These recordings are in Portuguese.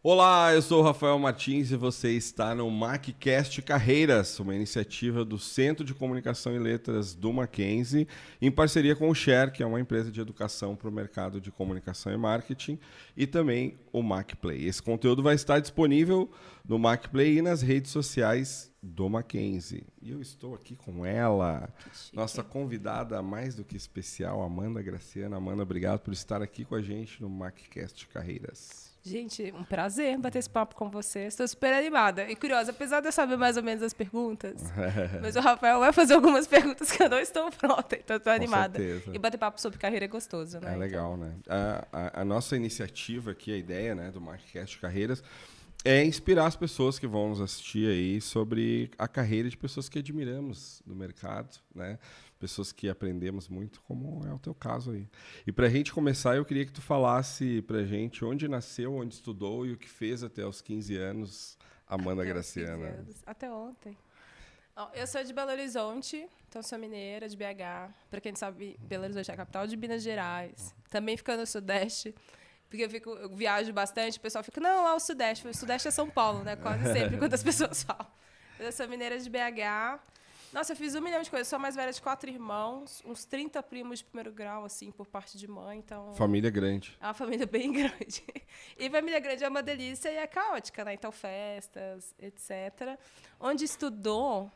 Olá, eu sou o Rafael Martins e você está no MacCast Carreiras, uma iniciativa do Centro de Comunicação e Letras do Mackenzie, em parceria com o Share, que é uma empresa de educação para o mercado de comunicação e marketing, e também o MacPlay. Esse conteúdo vai estar disponível no MacPlay e nas redes sociais do Mackenzie. E eu estou aqui com ela, nossa convidada mais do que especial, Amanda Graciano. Amanda, obrigado por estar aqui com a gente no MacCast Carreiras. Gente, um prazer bater esse papo com você. Estou super animada e curiosa, apesar de eu saber mais ou menos as perguntas. Mas o Rafael vai fazer algumas perguntas que eu não estou pronta, então estou animada. Certeza. E bater papo sobre carreira é gostoso, né? É legal, né? A nossa iniciativa aqui, a ideia, né, do MacCast Carreiras é inspirar as pessoas que vão nos assistir aí sobre a carreira de pessoas que admiramos no mercado, né? Pessoas que aprendemos muito, como é o teu caso aí. E para a gente começar, eu queria que tu falasse para a gente onde nasceu, onde estudou e o que fez até os 15 anos, Amanda Graciana. Até ontem. Eu sou de Belo Horizonte, então sou mineira, de BH. Para quem não sabe, Belo Horizonte é a capital de Minas Gerais. Também fica no Sudeste. Porque eu viajo bastante, o pessoal fica, não, lá o Sudeste. O Sudeste é São Paulo, né? Quase sempre, quando as pessoas falam. Eu sou mineira de BH. Nossa, eu fiz 1 milhão de coisas. Eu sou a mais velha de 4 irmãos, uns 30 primos de primeiro grau, assim, por parte de mãe. Então, Família grande. é uma família bem grande. E família grande é uma delícia e é caótica, né? Então, festas, etc. Onde estudou...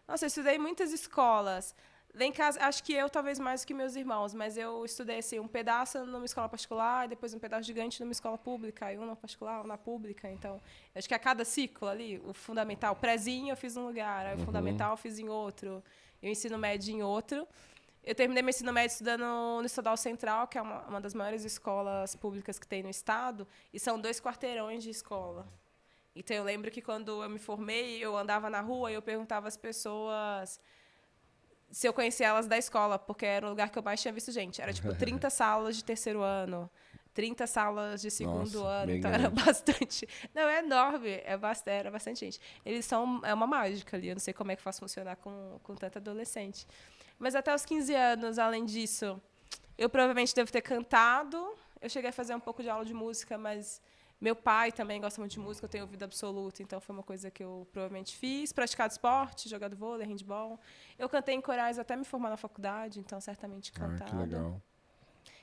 Nossa, eu estudei em muitas escolas. Lá em casa, acho que eu talvez mais que meus irmãos, mas eu estudei assim, um pedaço numa escola particular, depois um pedaço gigante numa escola pública, e um na particular, um na pública. Então, acho que a cada ciclo ali, o fundamental, o prézinho eu fiz num lugar, aí o fundamental eu fiz em outro, e o ensino médio em outro. Eu terminei meu ensino médio estudando no Estadual Central, que é uma das maiores escolas públicas que tem no estado, e são 2 quarteirões de escola. Então, eu lembro que quando eu me formei, eu andava na rua e eu perguntava às pessoas se eu conhecia elas da escola, porque era o lugar que eu mais tinha visto gente. Era, tipo, 30 salas de terceiro ano, 30 salas de segundo ano, então grande. era bastante. Não, é enorme, era bastante gente. Eles são uma mágica ali, eu não sei como é que faz funcionar com tanto adolescente. Mas até os 15 anos, além disso, eu provavelmente devo ter cantado. Eu cheguei a fazer um pouco de aula de música, mas... Meu pai também gosta muito de música, eu tenho ouvido absoluto, então foi uma coisa que eu provavelmente fiz. Praticado esporte, jogado vôlei, handball. Eu cantei em corais até me formar na faculdade, então certamente cantado. Que legal.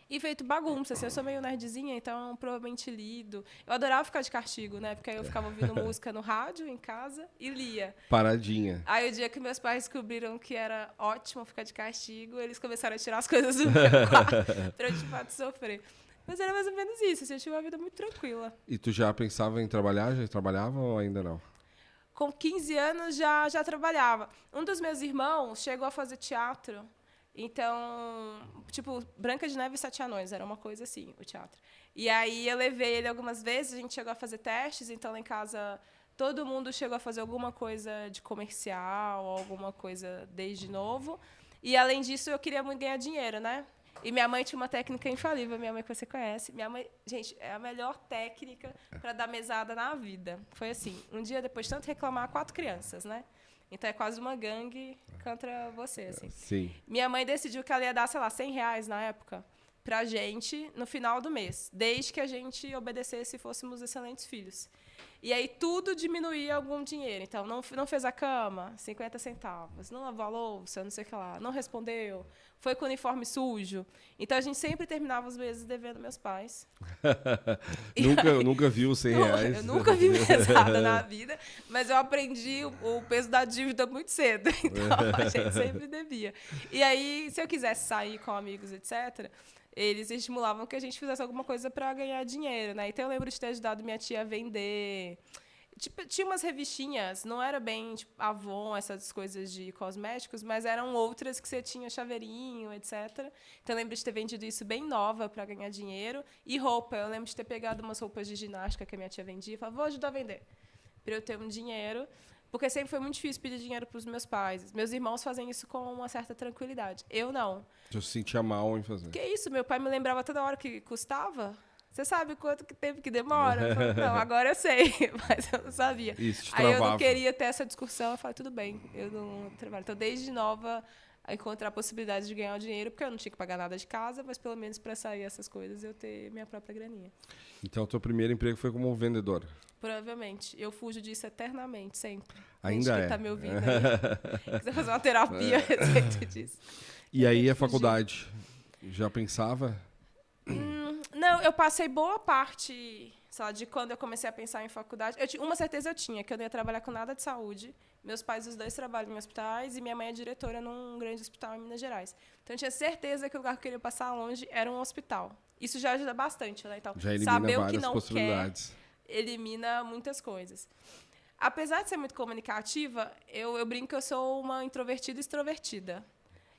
E feito bagunça, assim, eu sou meio nerdzinha, então provavelmente lido. Eu adorava ficar de castigo, né? Porque aí eu ficava ouvindo música no rádio, em casa, e lia. Paradinha. Aí o dia que meus pais descobriram que era ótimo ficar de castigo, eles começaram a tirar as coisas do meu quarto pra eu, de fato, sofrer. Mas era mais ou menos isso, assim, eu tinha uma vida muito tranquila. E tu já pensava em trabalhar? Já trabalhava ou ainda não? Com 15 anos já trabalhava. Um dos meus irmãos chegou a fazer teatro. Então, tipo, Branca de Neve e 7 Anões, era uma coisa assim, o teatro. E aí eu levei ele algumas vezes, a gente chegou a fazer testes, então lá em casa todo mundo chegou a fazer alguma coisa de comercial, alguma coisa desde novo. E além disso, eu queria muito ganhar dinheiro, né? E minha mãe tinha uma técnica infalível, minha mãe que você conhece. Minha mãe, gente, é a melhor técnica para dar mesada na vida. Foi assim, um dia depois de tanto reclamar, 4 crianças, né? Então é quase uma gangue contra você, assim. Sim. Minha mãe decidiu que ela ia dar, sei lá, R$100 na época pra gente no final do mês, desde que a gente obedecesse e fôssemos excelentes filhos. E aí tudo diminuía algum dinheiro. Então, não fez a cama, 50 centavos. Não lavou a louça, não sei o que lá. Não respondeu. Foi com o uniforme sujo. Então, a gente sempre terminava os meses devendo meus pais. Nunca viu R$100. Eu nunca vi mesada na vida, mas eu aprendi o peso da dívida muito cedo. Então, a gente sempre devia. E aí, se eu quisesse sair com amigos, etc., eles estimulavam que a gente fizesse alguma coisa para ganhar dinheiro, né? Então, eu lembro de ter ajudado minha tia a vender... Tipo, tinha umas revistinhas, não era bem tipo, Avon, essas coisas de cosméticos, mas eram outras que você tinha chaveirinho, etc. Então, eu lembro de ter vendido isso bem nova para ganhar dinheiro. E roupa, eu lembro de ter pegado umas roupas de ginástica que a minha tia vendia e falava, vou ajudar a vender, para eu ter um dinheiro. Porque sempre foi muito difícil pedir dinheiro para os meus pais. Meus irmãos fazem isso com uma certa tranquilidade. Eu não. Eu se sentia mal em fazer. Que isso? Meu pai me lembrava toda hora que custava. Você sabe quanto tempo que demora? Eu falei, não, agora eu sei, mas eu não sabia. Isso, te Aí eu travava. não queria ter essa discussão. Eu falei, tudo bem, eu não trabalho. Então, desde nova, a encontrar possibilidades de ganhar o dinheiro, porque eu não tinha que pagar nada de casa, mas pelo menos para sair essas coisas eu ter minha própria graninha. Então, o teu primeiro emprego foi como vendedor? Provavelmente. Eu fujo disso eternamente, sempre. Ainda gente é. que tá me ouvindo aí, quiser fazer uma terapia a respeito disso. E aí, a faculdade? Já pensava? Não, eu passei boa parte, sei lá, de quando eu comecei a pensar em faculdade. Uma certeza eu tinha, que eu não ia trabalhar com nada de saúde. Meus pais, os dois, trabalham em hospitais e minha mãe é diretora num grande hospital em Minas Gerais. Então, eu tinha certeza que o lugar que eu queria passar longe era um hospital. Isso já ajuda bastante, né? Então, já elimina saber várias o que não possibilidades. quer, elimina muitas coisas. Apesar de ser muito comunicativa, eu brinco que eu sou uma introvertida extrovertida.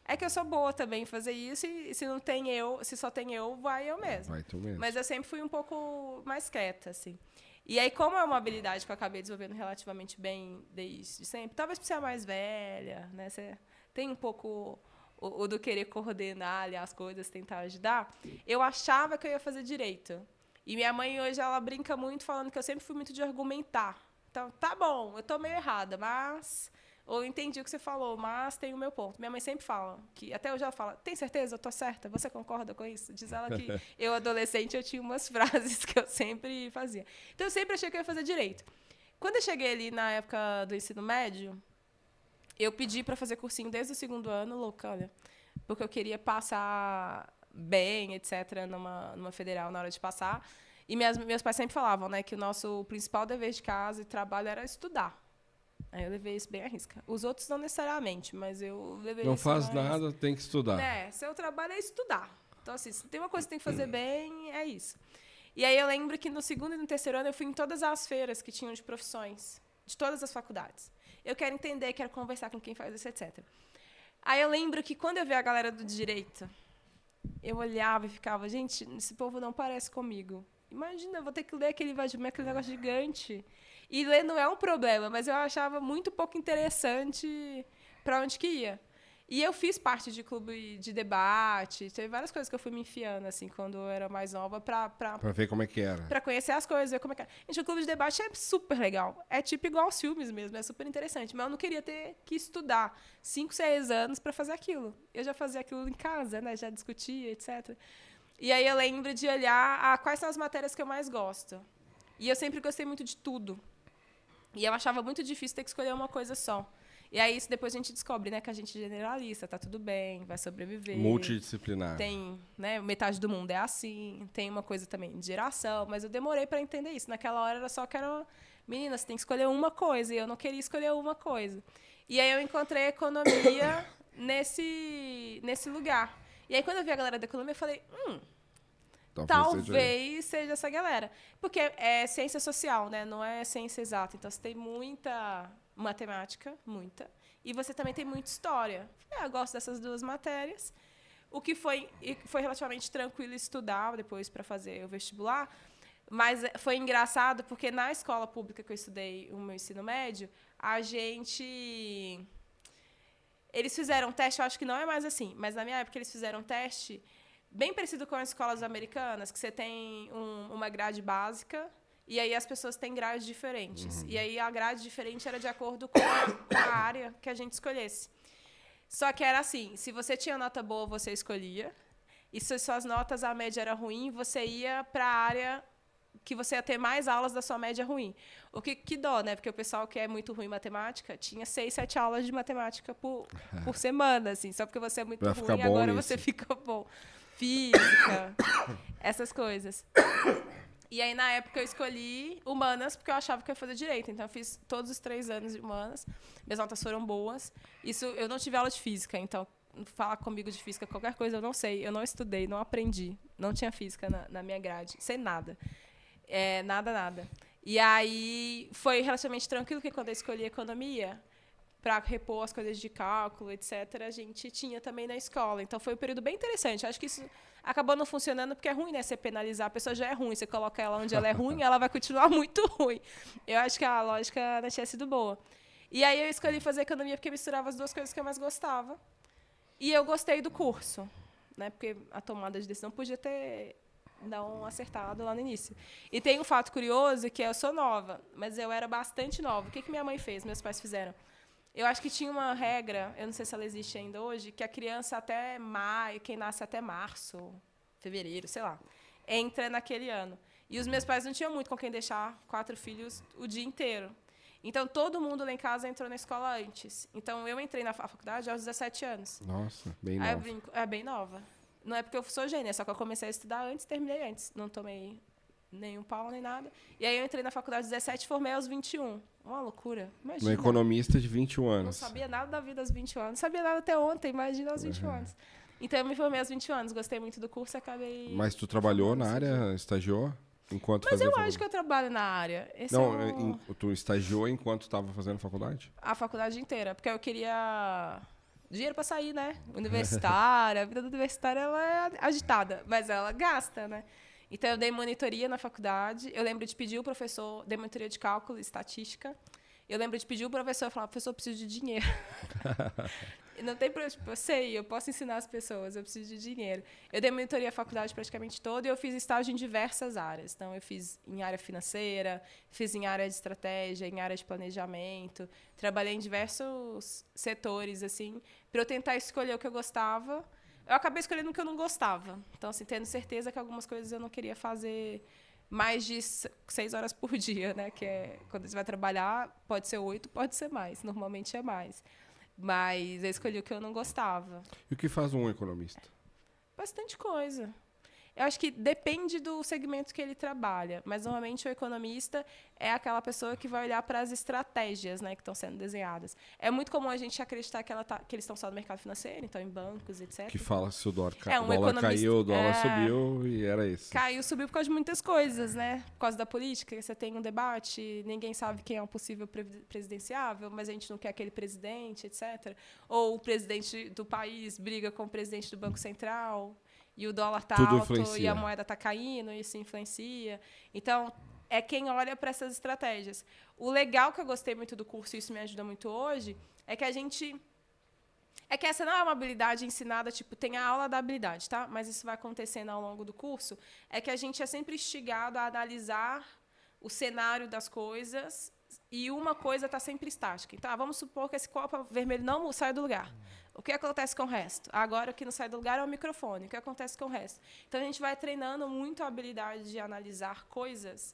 É que eu sou boa também em fazer isso e se não tem eu, se só tem eu, vai eu mesma. Vai tu mesmo. Mas eu sempre fui um pouco mais quieta, assim. E aí, como é uma habilidade que eu acabei desenvolvendo relativamente bem desde sempre, talvez por ser a mais velha, né? Você tem um pouco o do querer coordenar ali as coisas, tentar ajudar. Eu achava que eu ia fazer direito. E minha mãe hoje, ela brinca muito falando que eu sempre fui muito de argumentar. Então, tá bom, eu tô meio errada, mas... Ou eu entendi o que você falou, mas tem o meu ponto. Minha mãe sempre fala, que até hoje ela fala, tem certeza? Eu tô certa? Você concorda com isso? Diz ela que eu, adolescente, eu tinha umas frases que eu sempre fazia. Então, eu sempre achei que eu ia fazer direito. Quando eu cheguei ali na época do ensino médio, eu pedi para fazer cursinho desde o 2º ano, louca, olha, porque eu queria passar bem, etc., numa federal na hora de passar. E meus pais sempre falavam, né, que o nosso principal dever de casa e trabalho era estudar. Aí eu levei isso bem à risca. Os outros não necessariamente, mas eu levei Não isso faz mais... nada, tem que estudar. Seu trabalho é estudar. Então, assim, se tem uma coisa que tem que fazer bem, é isso. E aí eu lembro que no 2º e no 3º ano eu fui em todas as feiras que tinham de profissões, de todas as faculdades. Eu quero entender, quero conversar com quem faz isso, etc. Aí eu lembro que quando eu vi a galera do direito, eu olhava e ficava, gente, esse povo não parece comigo. Imagina, eu vou ter que ler aquele negócio gigante. E ler não é um problema, mas eu achava muito pouco interessante para onde que ia. E eu fiz parte de clube de debate, teve várias coisas que eu fui me enfiando, assim, quando eu era mais nova, para ver como é que era. Para conhecer as coisas, ver como é que era. Gente, o clube de debate é super legal. É tipo igual aos filmes mesmo, é super interessante. Mas eu não queria ter que estudar 5, 6 anos para fazer aquilo. Eu já fazia aquilo em casa, né? Já discutia, etc. E aí eu lembro de olhar quais são as matérias que eu mais gosto. E eu sempre gostei muito de tudo. E eu achava muito difícil ter que escolher uma coisa só. E aí, isso depois a gente descobre, né, que a gente é generalista, tá tudo bem, vai sobreviver. Multidisciplinar. Tem, né, metade do mundo é assim, tem uma coisa também de geração, mas eu demorei para entender isso. Naquela hora era só que era, menina, você tem que escolher uma coisa, e eu não queria escolher uma coisa. E aí eu encontrei economia nesse lugar. E aí, quando eu vi a galera da economia, eu falei, talvez seja essa galera. Porque é ciência social, né? Não é ciência exata. Então, você tem muita matemática, muita. E você também tem muita história. Eu gosto dessas duas matérias. O que foi relativamente tranquilo estudar depois para fazer o vestibular. Mas foi engraçado porque na escola pública que eu estudei o meu ensino médio, eles fizeram um teste, eu acho que não é mais assim, mas na minha época eles fizeram um teste bem parecido com as escolas americanas, que você tem uma grade básica e aí as pessoas têm grades diferentes. E aí a grade diferente era de acordo com a área que a gente escolhesse. Só que era assim, se você tinha nota boa, você escolhia. E se suas notas, a média era ruim, você ia para a área que você ia ter mais aulas da sua média ruim. O que dó, né? Porque o pessoal que é muito ruim em matemática tinha 6, 7 aulas de matemática por semana, assim. Só porque você é muito ruim, agora você fica bom. Física, essas coisas. E aí, na época, eu escolhi humanas, porque eu achava que eu ia fazer direito. Então, eu fiz todos os 3 anos de humanas. Minhas notas foram boas. Isso, eu não tive aula de física, então, falar comigo de física, qualquer coisa, eu não sei. Eu não estudei, não aprendi. Não tinha física na minha grade. Sem nada. Nada. E aí, foi relativamente tranquilo, porque quando eu escolhi economia, para repor as coisas de cálculo, etc., a gente tinha também na escola. Então, foi um período bem interessante. Acho que isso acabou não funcionando, porque é ruim, né? Você penalizar, a pessoa já é ruim. Você coloca ela onde ela é ruim, ela vai continuar muito ruim. Eu acho que a lógica não tinha sido boa. E aí, eu escolhi fazer economia porque misturava as duas coisas que eu mais gostava. E eu gostei do curso, né? Porque a tomada de decisão podia ter não acertado lá no início. E tem um fato curioso, que eu sou nova, mas eu era bastante nova. O que minha mãe fez, meus pais fizeram? Eu acho que tinha uma regra, eu não sei se ela existe ainda hoje, que a criança até maio, quem nasce até março, fevereiro, sei lá, entra naquele ano. E os meus pais não tinham muito com quem deixar 4 filhos o dia inteiro. Então, todo mundo lá em casa entrou na escola antes. Então, eu entrei na faculdade aos 17 anos. Nossa, bem Aí eu nova. brinco, é bem nova. Não é porque eu sou gênia, só que eu comecei a estudar antes, terminei antes. Não tomei nenhum pau nem nada. E aí eu entrei na faculdade aos 17 e formei aos 21. Uma loucura. Imagina. Uma economista de 21 Não anos. sabia nada da vida aos 21 anos. Não sabia nada até ontem, imagina aos 21 anos. Então eu me formei aos 21 anos. Gostei muito do curso e acabei... Mas tu trabalhou na área, estagiou? Enquanto Mas fazia eu faculdade? acho que eu trabalho na área. Esse Não, é o... tu estagiou enquanto estava fazendo faculdade? A faculdade inteira. Porque eu queria... dinheiro para sair, né? Universitária. A vida do universitário ela é agitada, mas ela gasta, né? Então, eu dei monitoria na faculdade. Eu lembro de pedir o professor... Dei monitoria de cálculo e estatística. Eu lembro de pedir o professor, falar, professor, eu preciso de dinheiro. E não tem problema, tipo, eu sei, eu posso ensinar as pessoas, eu preciso de dinheiro. Eu dei monitoria à faculdade praticamente toda e eu fiz estágio em diversas áreas. Então, eu fiz em área financeira, fiz em área de estratégia, em área de planejamento. Trabalhei em diversos setores, assim, para eu tentar escolher o que eu gostava. Eu acabei escolhendo o que eu não gostava. Então, assim, tendo certeza que algumas coisas eu não queria fazer mais de 6 horas por dia, né? Que é quando você vai trabalhar, pode ser 8, pode ser mais. Normalmente é mais. Mas eu escolhi o que eu não gostava. E o que faz um economista? Bastante coisa. Eu acho que depende do segmento que ele trabalha, mas normalmente o economista é aquela pessoa que vai olhar para as estratégias, né, que estão sendo desenhadas. É muito comum a gente acreditar que eles estão só no mercado financeiro, então em bancos, etc. Que fala se o dólar, Um dólar economista, caiu, o dólar subiu e era isso. Caiu, subiu por causa de muitas coisas, né? Por causa da política, você tem um debate, ninguém sabe quem é um possível presidenciável, mas a gente não quer aquele presidente, etc. Ou o presidente do país briga com o presidente do Banco Central e o dólar está alto influencia. e a moeda está caindo, e isso influencia. Então, é quem olha para essas estratégias. O legal que eu gostei muito do curso, e isso me ajuda muito hoje, é que a gente... É que essa não é uma habilidade ensinada, tipo, tem a aula da habilidade, tá? Mas isso vai acontecendo ao longo do curso. É que a gente é sempre instigado a analisar o cenário das coisas e uma coisa está sempre estática. Então, vamos supor que esse copo vermelho não sai do lugar. O que acontece com o resto? Agora, o que não sai do lugar é o microfone. O que acontece com o resto? Então, a gente vai treinando muito a habilidade de analisar coisas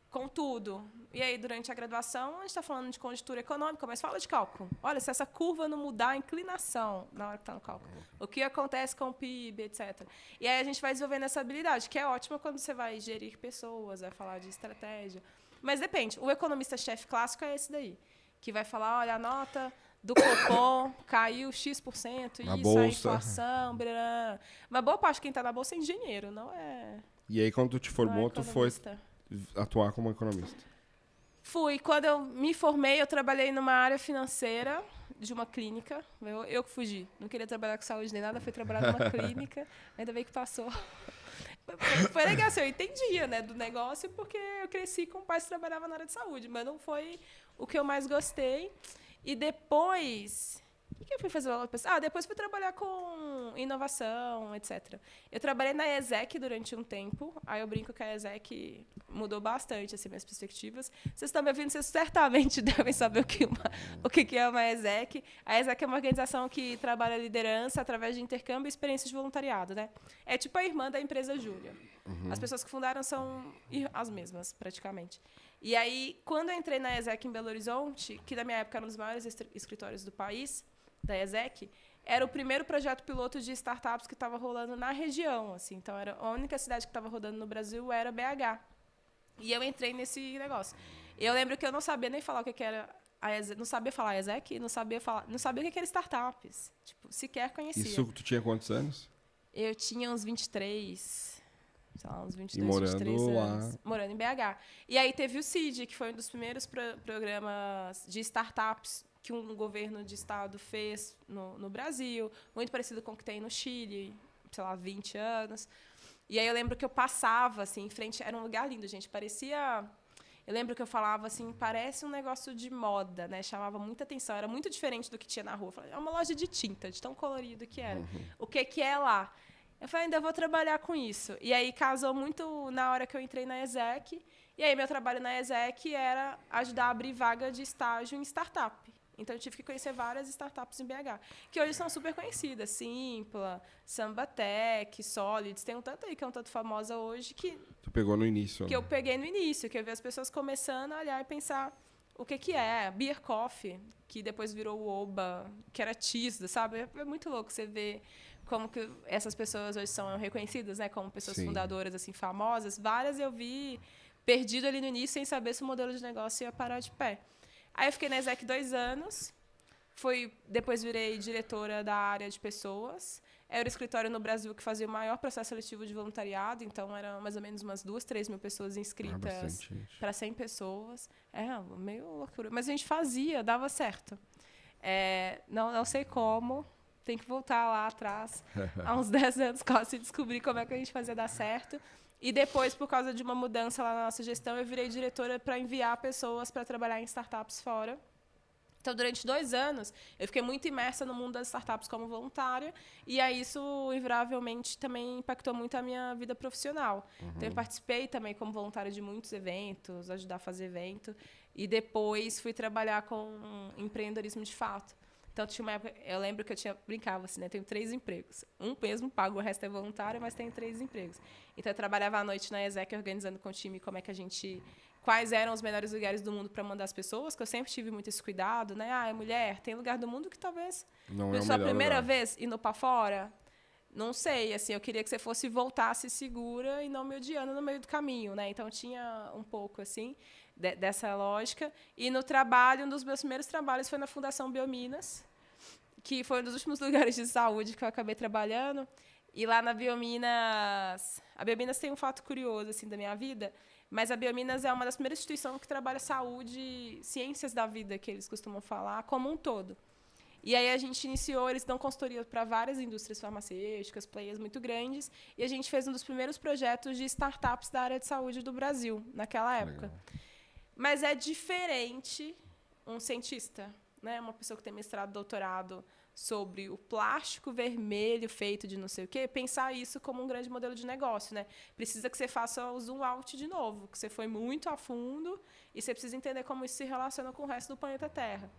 com tudo. E aí, durante a graduação, a gente está falando de conjuntura econômica, mas fala de cálculo. Olha, se essa curva não mudar a inclinação na hora que está no cálculo, o que acontece com o PIB, etc. E aí a gente vai desenvolvendo essa habilidade, que é ótima quando você vai gerir pessoas, vai falar de estratégia. Mas depende. O economista-chefe clássico é esse daí, que vai falar, olha, a nota do Copom caiu X%, Na isso, bolsa. a inflação, blá. Mas boa parte de quem está na bolsa é engenheiro, não é... E aí, quando tu te formou, tu foi economista. atuar como economista? Fui. Quando eu me formei, eu trabalhei numa área financeira de uma clínica. Eu que fugi. Não queria trabalhar com saúde nem nada, fui trabalhar numa clínica. Ainda bem que passou. Foi legal, assim, eu entendia, né, do negócio, porque eu cresci com pais que trabalhavam na área de saúde, mas não foi o que eu mais gostei. E depois... O que eu fui fazer logo? Depois fui trabalhar com inovação, etc. Eu trabalhei na ESEC durante um tempo. Aí eu brinco que a ESEC mudou bastante assim, minhas perspectivas. Vocês estão me ouvindo, vocês certamente devem saber o que é uma ESEC. A ESEC é uma organização que trabalha liderança através de intercâmbio e experiências de voluntariado, né? É tipo a irmã da empresa Júlia. As pessoas que fundaram são as mesmas, praticamente. E aí, quando eu entrei na ESEC em Belo Horizonte, que na minha época era um dos maiores escritórios do país, da ESEC, era o primeiro projeto piloto de startups que estava rolando na região. Assim. Então, era a única cidade que estava rodando no Brasil era BH. E eu entrei nesse negócio. Eu lembro que eu não sabia nem falar o que era a ESEC, não sabia falar ESEC, não sabia o que era startups. Tipo, sequer conhecia. Isso tu tinha quantos anos? Eu tinha uns 23, sei lá, uns 22, e morando 23 anos. lá. Morando em BH. E aí teve o CID, que foi um dos primeiros programas de startups que um governo de estado fez no Brasil, muito parecido com o que tem no Chile, sei lá, 20 anos. E aí eu lembro que eu passava, assim, em frente... Era um lugar lindo, gente. Parecia... Eu lembro que eu falava, assim, parece um negócio de moda, né? Chamava muita atenção. Era muito diferente do que tinha na rua. Eu falava, é uma loja de tinta, de tão colorido que era. O que é lá? Eu falei, ainda vou trabalhar com isso. E aí casou muito na hora que eu entrei na ESEC. E aí meu trabalho na ESEC era ajudar a abrir vaga de estágio em startup. Então, eu tive que conhecer várias startups em BH, que hoje são super conhecidas. Simpla, Sambatec, Solids. Tem um tanto aí que é um tanto famosa hoje que... Tu pegou no início, Que né? eu peguei no início, que eu vi as pessoas começando a olhar e pensar o que é. Beer Coffee, que depois virou o Oba, que era Tisda, sabe? É muito louco você ver como que essas pessoas hoje são reconhecidas, né? Como pessoas Sim. fundadoras, assim, famosas. Várias eu vi perdido ali no início, sem saber se o modelo de negócio ia parar de pé. Aí eu fiquei na Exec 2 anos. Depois virei diretora da área de pessoas. Era o escritório no Brasil que fazia o maior processo seletivo de voluntariado, então eram mais ou menos umas 2, 3 mil pessoas inscritas para 100 pessoas. É, meio loucura. Mas a gente fazia, dava certo. Não sei como, tem que voltar lá atrás, há uns 10 anos, quase descobrir como é que a gente fazia dar certo. E depois, por causa de uma mudança lá na nossa gestão, eu virei diretora para enviar pessoas para trabalhar em startups fora. Então, durante 2 anos, eu fiquei muito imersa no mundo das startups como voluntária, e aí isso, invariavelmente, também impactou muito a minha vida profissional. Então, eu participei também como voluntária de muitos eventos, ajudar a fazer evento, e depois fui trabalhar com empreendedorismo de fato. Então, tinha uma época, eu lembro que eu brincava assim, né? Tenho 3 empregos. Um mesmo pago, o resto é voluntário, mas tenho 3 empregos. Então, eu trabalhava à noite na Exec, organizando com o time quais eram os melhores lugares do mundo para mandar as pessoas, que eu sempre tive muito esse cuidado, né? É mulher, tem lugar do mundo que talvez Não é sua primeira lugar. vez indo para fora, não sei, assim, eu queria que você fosse voltasse segura e não me odiando no meio do caminho, né? Então tinha um pouco assim dessa lógica. E no trabalho, um dos meus primeiros trabalhos foi na Fundação Biominas, que foi um dos últimos lugares de saúde que eu acabei trabalhando. E lá na Biominas, a Biominas tem um fato curioso assim da minha vida. Mas a Biominas é uma das primeiras instituições que trabalha saúde, ciências da vida, que eles costumam falar, como um todo. E aí a gente iniciou, eles dão consultoria para várias indústrias farmacêuticas, players muito grandes, e a gente fez um dos primeiros projetos de startups da área de saúde do Brasil, naquela época. Legal. Mas é diferente um cientista, né? Uma pessoa que tem mestrado, doutorado, sobre o plástico vermelho feito de não sei o quê, pensar isso como um grande modelo de negócio, né? Precisa que você faça o zoom out de novo, que você foi muito a fundo e você precisa entender como isso se relaciona com o resto do planeta Terra.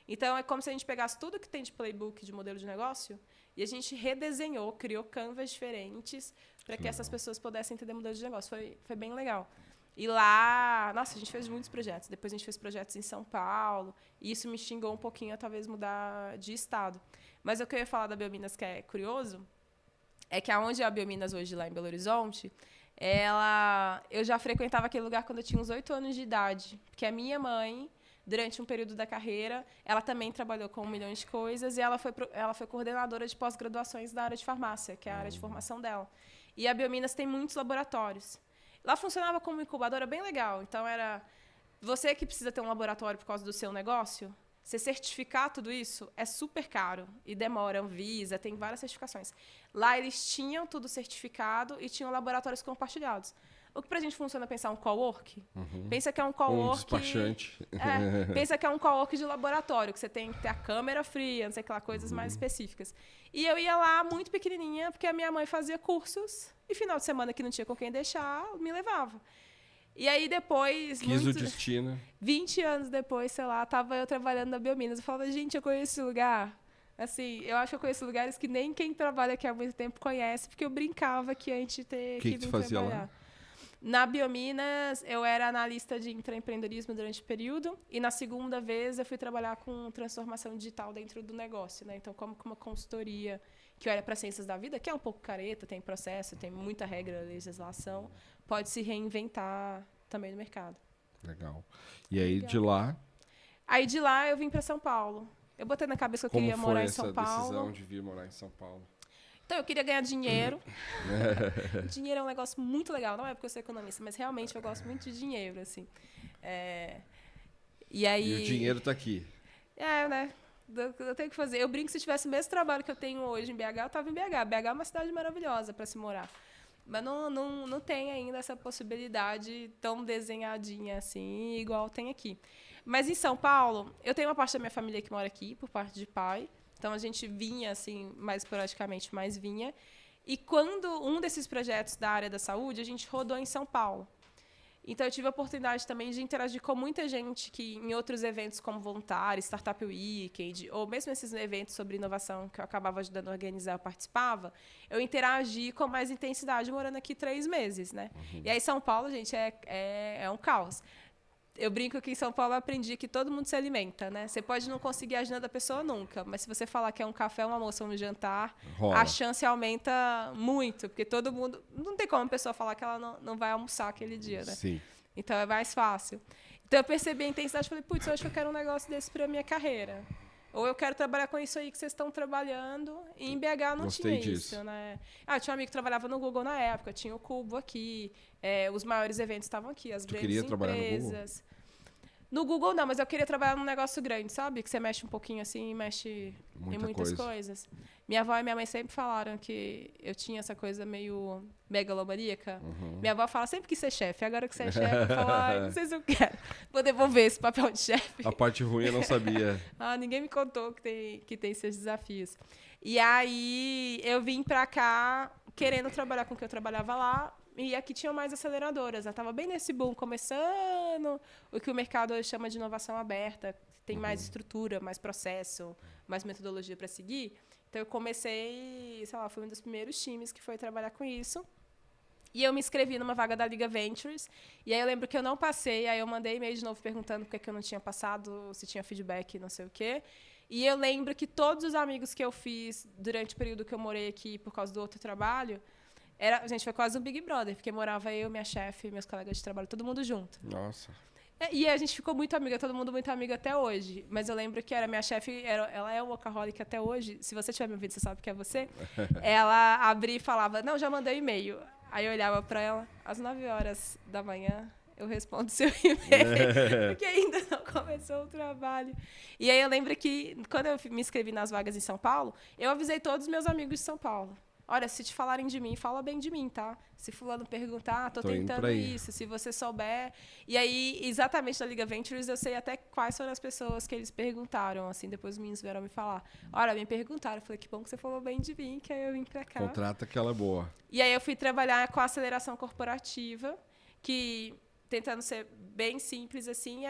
Então, é como se a gente pegasse tudo que tem de playbook de modelo de negócio e a gente redesenhou, criou canvas diferentes para que essas pessoas pudessem entender modelo de negócio. Foi bem legal. E lá, nossa, a gente fez muitos projetos. Depois a gente fez projetos em São Paulo. E isso me xingou um pouquinho a talvez mudar de estado. Mas o que eu ia falar da Biominas, que é curioso, é que aonde é a Biominas hoje, lá em Belo Horizonte, eu já frequentava aquele lugar quando eu tinha uns 8 anos de idade. Porque a minha mãe, durante um período da carreira, ela também trabalhou com milhões de coisas e ela foi coordenadora de pós-graduações da área de farmácia, que é a área de formação dela. E a Biominas tem muitos laboratórios. Lá funcionava como uma incubadora bem legal. Então, era você que precisa ter um laboratório por causa do seu negócio, você certificar tudo isso é super caro e demora. Anvisa, tem várias certificações. Lá, eles tinham tudo certificado e tinham laboratórios compartilhados. O que pra gente funciona é pensar um cowork. Pensa que é um cowork... Um despachante. Pensa que é um cowork de laboratório, que você tem que ter a câmera fria, não sei lá, coisas mais específicas. E eu ia lá muito pequenininha, porque a minha mãe fazia cursos, e final de semana que não tinha com quem deixar, me levava. E aí depois... Quis o destino. 20 anos depois, sei lá, tava eu trabalhando na Biominas. Eu falava, gente, eu conheço esse lugar. Assim, eu acho que eu conheço lugares que nem quem trabalha aqui há muito tempo conhece, porque eu brincava que antes de ter que vir trabalhar. Lá? Na Biominas, eu era analista de intraempreendedorismo durante o período, e na segunda vez eu fui trabalhar com transformação digital dentro do negócio, né? Então, como uma consultoria que olha para ciências da vida, que é um pouco careta, tem processo, tem muita regra, legislação, pode se reinventar também no mercado. Legal. E aí, de lá? Aí, de lá, eu vim para São Paulo. Eu botei na cabeça que eu queria morar em São Paulo. Como foi essa decisão de vir morar em São Paulo? Então, eu queria ganhar dinheiro. Dinheiro é um negócio muito legal. Não é porque eu sou economista, mas realmente eu gosto muito de dinheiro, assim. E aí... E o dinheiro está aqui. Né? Eu tenho que fazer. Eu brinco que se tivesse o mesmo trabalho que eu tenho hoje em BH, eu estava em BH. BH é uma cidade maravilhosa para se morar. Mas não tem ainda essa possibilidade tão desenhadinha assim, igual tem aqui. Mas em São Paulo, eu tenho uma parte da minha família que mora aqui, por parte de pai. Então, a gente vinha, assim, mais esporadicamente, mas vinha. E quando um desses projetos da área da saúde, a gente rodou em São Paulo. Então, eu tive a oportunidade também de interagir com muita gente que, em outros eventos como Voluntário, Startup Weekend, ou mesmo esses eventos sobre inovação que eu acabava ajudando a organizar, eu participava, eu interagi com mais intensidade morando aqui 3 meses, né? E aí, São Paulo, gente, é um caos. Eu brinco que em São Paulo eu aprendi que todo mundo se alimenta, né? Você pode não conseguir a agenda da pessoa nunca, mas se você falar que é um café, um almoço ou um jantar, Rola. a chance aumenta muito, porque todo mundo... Não tem como a pessoa falar que ela não vai almoçar aquele dia, né? Sim. Então é mais fácil. Então eu percebi a intensidade e falei, putz, eu acho que eu quero um negócio desse para minha carreira. Ou eu quero trabalhar com isso aí que vocês estão trabalhando. E em BH não Gostei tinha disso. isso, né? Tinha um amigo que trabalhava no Google na época, tinha o Cubo aqui, os maiores eventos estavam aqui, as grandes queria trabalhar no Google? empresas. No Google não, mas eu queria trabalhar num negócio grande, sabe? Que você mexe um pouquinho assim e mexe em muitas coisas. Minha avó e minha mãe sempre falaram que eu tinha essa coisa meio megalomaníaca. Minha avó fala, sempre quis ser chefe. Agora que você é chefe, eu falo, não sei se eu quero. Vou devolver esse papel de chefe. A parte ruim eu não sabia. Ninguém me contou que tem esses desafios. E aí eu vim pra cá querendo trabalhar com o que eu trabalhava lá. E aqui tinham mais aceleradoras. Eu estava bem nesse boom, começando o que o mercado hoje chama de inovação aberta. Tem mais estrutura, mais processo, mais metodologia para seguir. Então, eu comecei, sei lá, fui um dos primeiros times que foi trabalhar com isso. E eu me inscrevi numa vaga da Liga Ventures. E aí eu lembro que eu não passei. Aí eu mandei e-mail de novo perguntando por que eu não tinha passado, se tinha feedback, não sei o quê. E eu lembro que todos os amigos que eu fiz durante o período que eu morei aqui por causa do outro trabalho... Gente, foi quase um Big Brother, porque morava eu, minha chefe, meus colegas de trabalho, todo mundo junto. Nossa. E a gente ficou muito amiga, todo mundo muito amigo até hoje. Mas eu lembro que era minha chefe, ela é workaholic até hoje. Se você tiver me ouvindo, você sabe que é você. Ela abria e falava, não, já mandei e-mail. Aí eu olhava para ela, às 9h da manhã, eu respondo seu e-mail, porque ainda não começou o trabalho. E aí eu lembro que, quando eu me inscrevi nas vagas em São Paulo, eu avisei todos os meus amigos de São Paulo. Olha, se te falarem de mim, fala bem de mim, tá? Se fulano perguntar, tô tentando isso, se você souber. E aí, exatamente da Liga Ventures, eu sei até quais foram as pessoas que eles perguntaram, assim, depois os meninos vieram me falar. Olha, me perguntaram, eu falei, que bom que você falou bem de mim, que aí eu vim pra cá. Contrata aquela boa. E aí eu fui trabalhar com a aceleração corporativa, que... tentando ser bem simples assim,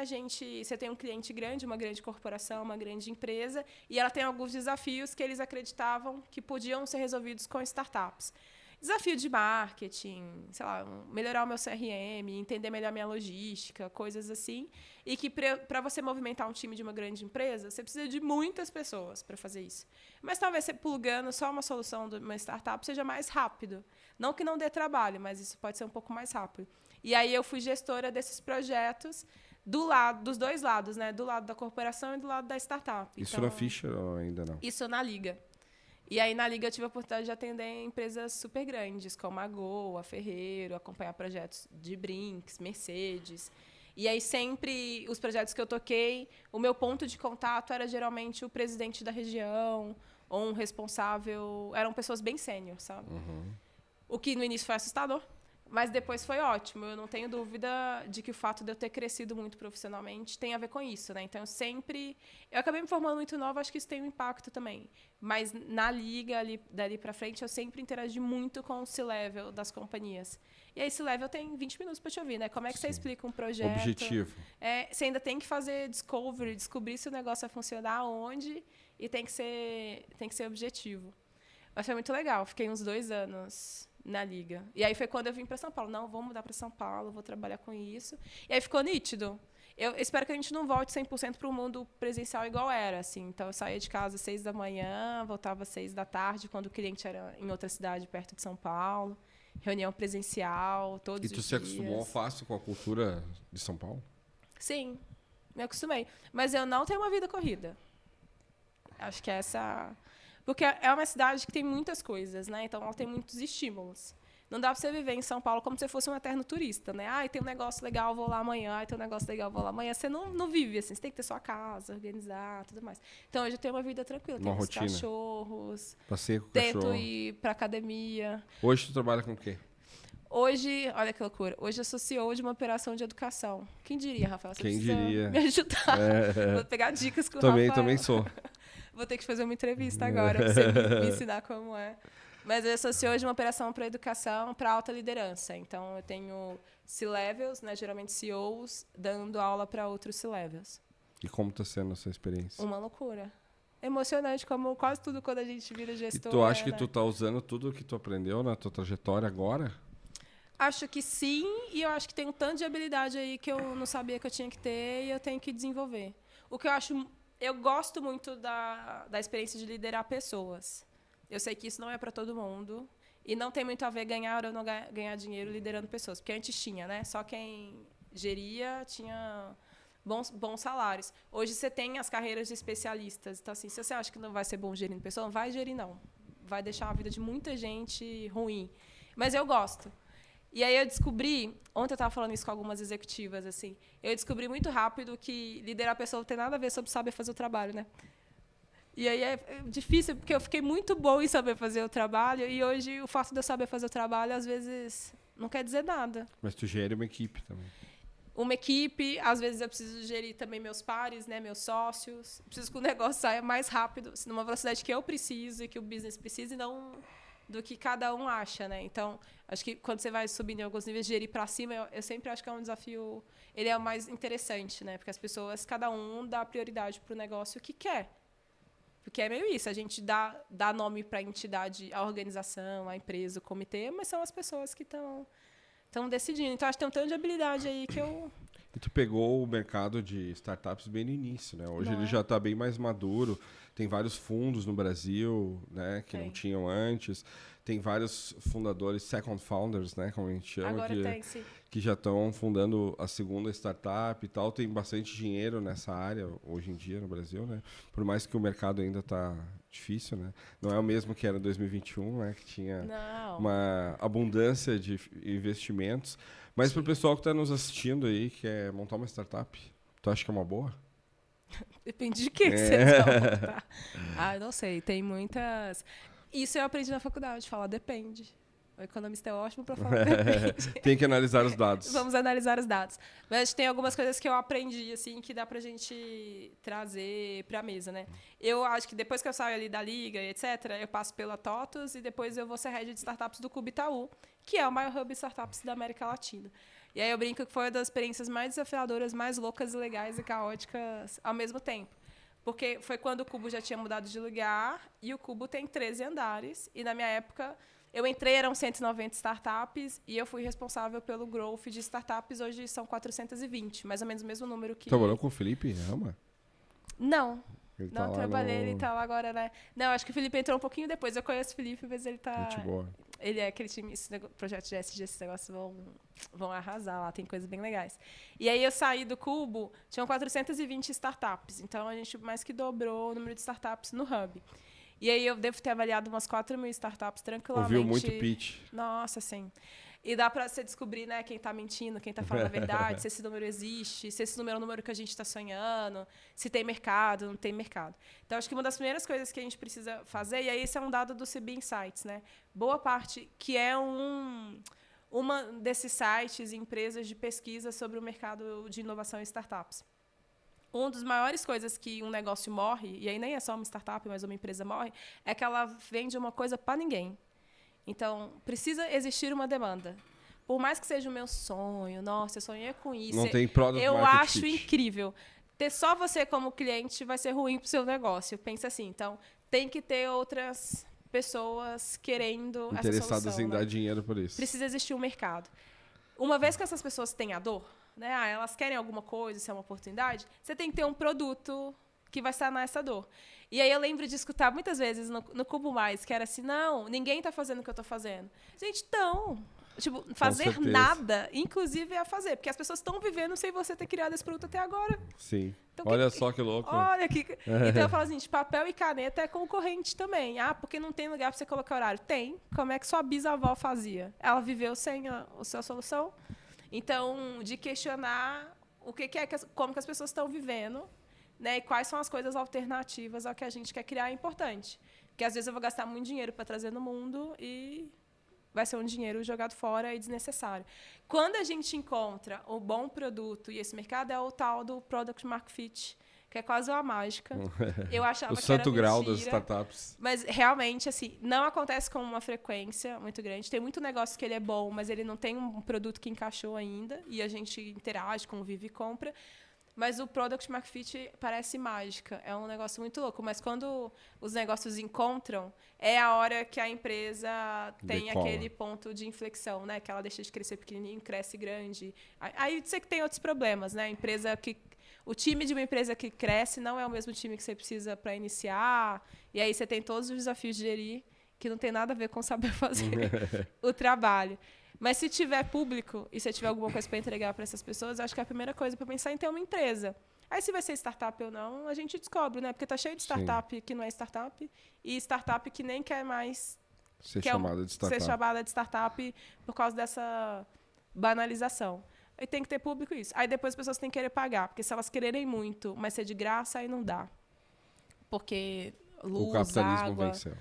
você tem um cliente grande, uma grande corporação, uma grande empresa, e ela tem alguns desafios que eles acreditavam que podiam ser resolvidos com startups. Desafio de marketing, sei lá, melhorar o meu CRM, entender melhor a minha logística, coisas assim, e que para você movimentar um time de uma grande empresa, você precisa de muitas pessoas para fazer isso. Mas talvez você plugando só uma solução de uma startup seja mais rápido. Não que não dê trabalho, mas isso pode ser um pouco mais rápido. E aí eu fui gestora desses projetos dos dois lados, né? Do lado da corporação e do lado da startup. Isso então, na Fischer ou ainda não? Isso na Liga. E aí na Liga eu tive a oportunidade de atender empresas super grandes, como a Gol, a Ferreiro, acompanhar projetos de Brinks, Mercedes. E aí sempre os projetos que eu toquei, o meu ponto de contato era geralmente o presidente da região ou um responsável. Eram pessoas bem sênior, sabe? O que no início foi assustador. Mas depois foi ótimo. Eu não tenho dúvida de que o fato de eu ter crescido muito profissionalmente tem a ver com isso, né? Então, eu acabei me formando muito nova, acho que isso tem um impacto também. Mas na Liga, dali para frente, eu sempre interagi muito com o C-Level das companhias. E aí, C-Level tem 20 minutos para te ouvir, né? Como é que você explica um projeto? Objetivo. Você ainda tem que fazer discovery, descobrir se o negócio vai funcionar, onde, e tem que ser objetivo. Mas foi muito legal. Fiquei uns 2 anos... na Liga. E aí foi quando eu vim para São Paulo. Não, vou mudar para São Paulo, vou trabalhar com isso. E aí ficou nítido. Eu espero que a gente não volte 100% para o mundo presencial igual era. Assim. Então, eu saía de casa às 6 da manhã, voltava às 6 da tarde, quando o cliente era em outra cidade, perto de São Paulo. Reunião presencial, todos os dias. E tu se acostumou fácil com a cultura de São Paulo? Sim, me acostumei. Mas eu não tenho uma vida corrida. Acho que essa... Porque é uma cidade que tem muitas coisas, né? Então, ela tem muitos estímulos. Não dá para você viver em São Paulo como se fosse um eterno turista, né? Tem um negócio legal, vou lá amanhã. Tem um negócio legal, vou lá amanhã. Você não vive assim. Você tem que ter sua casa, organizar, tudo mais. Então, hoje eu tenho uma vida tranquila. Tenho os cachorros. Passeio com o tento cachorro. Ir para academia. Hoje tu trabalha com o quê? Hoje, olha que loucura. Hoje eu sou CEO de uma operação de educação. Quem diria, Rafael? Você Quem diria? Me ajudar. Vou pegar dicas com o Rafael. Rafael. Também sou. Vou ter que fazer uma entrevista agora para você me ensinar como é. Mas eu sou CEO de uma operação para educação para alta liderança. Então, eu tenho C-levels, né, geralmente CEOs, dando aula para outros C-levels. E como está sendo essa experiência? Uma loucura. Emocionante, como quase tudo quando a gente vira gestor. E tu acha que tu tá usando tudo que tu aprendeu na tua trajetória agora? Acho que sim, e eu acho que tem um tanto de habilidade aí que eu não sabia que eu tinha que ter e eu tenho que desenvolver. O que eu acho... Eu gosto muito da experiência de liderar pessoas. Eu sei que isso não é para todo mundo e não tem muito a ver ganhar ou não ganhar dinheiro liderando pessoas, porque antes tinha, né? Só quem geria tinha bons salários. Hoje você tem as carreiras de especialistas. Então, assim, se você acha que não vai ser bom gerindo pessoas, não vai gerir, não. Vai deixar a vida de muita gente ruim. Mas eu gosto. E aí eu descobri, ontem eu estava falando isso com algumas executivas, assim, eu descobri muito rápido que liderar a pessoa não tem nada a ver sobre saber fazer o trabalho, né? E aí é difícil, porque eu fiquei muito boa em saber fazer o trabalho, e hoje o fato de eu saber fazer o trabalho, às vezes, não quer dizer nada. Mas tu gera uma equipe também. Uma equipe, às vezes eu preciso gerir também meus pares, né, meus sócios. Preciso que o negócio saia mais rápido, numa velocidade que eu preciso e que o business precisa, e não do que cada um acha, né? Então, acho que quando você vai subindo em alguns níveis, gerir para cima, eu sempre acho que é um desafio, ele é o mais interessante, né? Porque as pessoas, cada um dá prioridade para o negócio que quer. Porque é meio isso, a gente dá nome para a entidade, a organização, a empresa, o comitê, mas são as pessoas que estão decidindo. Então, acho que tem um tanto de habilidade aí que eu... E tu pegou o mercado de startups bem no início, né? Hoje ele já está bem mais maduro. Tem vários fundos no Brasil, né, que não tinham antes. Tem vários fundadores, second founders, né, como a gente chama, que já estão fundando a segunda startup e tal. Tem bastante dinheiro nessa área hoje em dia no Brasil, né? Por mais que o mercado ainda está difícil, né? Não é o mesmo que era em 2021, né, que tinha uma abundância de investimentos. Mas para o pessoal que está nos assistindo aí, que quer montar uma startup, tu acha que é uma boa? Depende de que vocês vão montar. Eu não sei. Tem muitas... Isso eu aprendi na faculdade, falar depende. O economista é ótimo para falar depende. Tem que analisar os dados. Vamos analisar os dados. Mas tem algumas coisas que eu aprendi, assim, que dá pra gente trazer pra mesa, né? Eu acho que depois que eu saio ali da Liga, etc., eu passo pela TOTUS e depois eu vou ser head de startups do Cubo Itaú, que é o maior hub de startups da América Latina. E aí eu brinco que foi uma das experiências mais desafiadoras, mais loucas, legais e caóticas ao mesmo tempo. Porque foi quando o Cubo já tinha mudado de lugar e o Cubo tem 13 andares. E na minha época, eu entrei, eram 190 startups e eu fui responsável pelo growth de startups. Hoje são 420, mais ou menos o mesmo número que... Trabalhou com o Felipe Rama? Não. Ele não tá trabalhei, ele tá lá agora, né? Não, acho que o Felipe entrou um pouquinho depois. Eu conheço o Felipe, mas ele tá... Gente boa. Ele é aquele time, esse projeto de ESG, esses negócios vão arrasar lá, tem coisas bem legais. E aí eu saí do Cubo, tinham 420 startups, então a gente mais que dobrou o número de startups no Hub. E aí eu devo ter avaliado umas 4.000 startups tranquilamente. Ouviu muito pitch. Nossa, sim. E dá para você descobrir, né, quem está mentindo, quem está falando a verdade, se esse número existe, se esse número é o número que a gente está sonhando, se tem mercado, não tem mercado. Então, acho que uma das primeiras coisas que a gente precisa fazer, e aí esse é um dado do CB Insights, né? Boa parte, que é uma desses sites e empresas de pesquisa sobre o mercado de inovação e startups. Uma das maiores coisas que um negócio morre, e aí nem é só uma startup, mas uma empresa morre, é que ela vende uma coisa para ninguém. Então, precisa existir uma demanda. Por mais que seja o meu sonho, nossa, eu sonhei com isso. Não tem product eu market acho fit. incrível. Ter só você como cliente vai ser ruim para o seu negócio. Pensa assim. Então, tem que ter outras pessoas querendo essa solução. Interessadas em dar dinheiro por isso. Precisa existir um mercado. Uma vez que essas pessoas têm a dor, né, elas querem alguma coisa, isso é uma oportunidade, você tem que ter um produto que vai sanar essa dor. E aí eu lembro de escutar muitas vezes no Cubo Mais, que era assim, não, ninguém está fazendo o que eu estou fazendo. Gente, então, tipo, fazer nada, inclusive é fazer, porque as pessoas estão vivendo sem você ter criado esse produto até agora. Sim. Então, olha só que louco. Olha que... Então eu falo assim, papel e caneta é concorrente também. Porque não tem lugar para você colocar horário. Tem. Como é que sua bisavó fazia? Ela viveu sem a sua solução? Então, de questionar o que é, como que as pessoas estão vivendo, né, e quais são as coisas alternativas ao que a gente quer criar é importante. Porque, às vezes, eu vou gastar muito dinheiro para trazer no mundo e vai ser um dinheiro jogado fora e desnecessário. Quando a gente encontra o bom produto e esse mercado, é o tal do Product Market Fit, que é quase uma mágica. Eu achava O que era santo grau das mentira. startups. Mas realmente, assim, não acontece com uma frequência muito grande. Tem muito negócio que ele é bom, mas ele não tem um produto que encaixou ainda. E a gente interage, convive e compra. Mas o Product Market Fit parece mágica. É um negócio muito louco. Mas quando os negócios encontram, é a hora que a empresa tem Decola. aquele ponto de inflexão, né? Que ela deixa de crescer pequenininho, cresce grande. Aí você que tem outros problemas, né? O time de uma empresa que cresce não é o mesmo time que você precisa para iniciar. E aí você tem todos os desafios de gerir que não tem nada a ver com saber fazer o trabalho. Mas se tiver público e se tiver alguma coisa para entregar para essas pessoas, acho que é a primeira coisa para pensar em ter uma empresa. Aí se vai ser startup ou não, a gente descobre, né? Porque tá cheio de startup que não é startup e startup que nem quer mais Ser chamada de startup. ser chamada de startup por causa dessa banalização. Aí tem que ter público isso. Aí depois as pessoas têm que querer pagar, porque se elas quererem muito, mas ser de graça, aí não dá. Porque luz, O capitalismo água... venceu.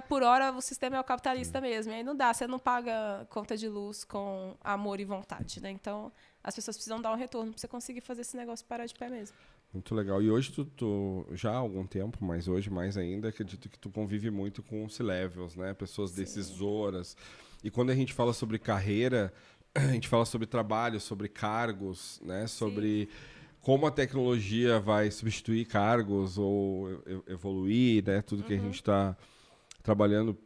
Por hora, o sistema é o capitalista mesmo. E aí não dá, você não paga conta de luz com amor e vontade, né? Então, as pessoas precisam dar um retorno para você conseguir fazer esse negócio parar de pé mesmo. Muito legal. E hoje tu já há algum tempo, mas hoje mais ainda, acredito que tu convive muito com os C-levels, né? Pessoas decisoras. E quando a gente fala sobre carreira, a gente fala sobre trabalho, sobre cargos, né? Sobre como a tecnologia vai substituir cargos ou evoluir, né? Tudo que a gente está trabalhando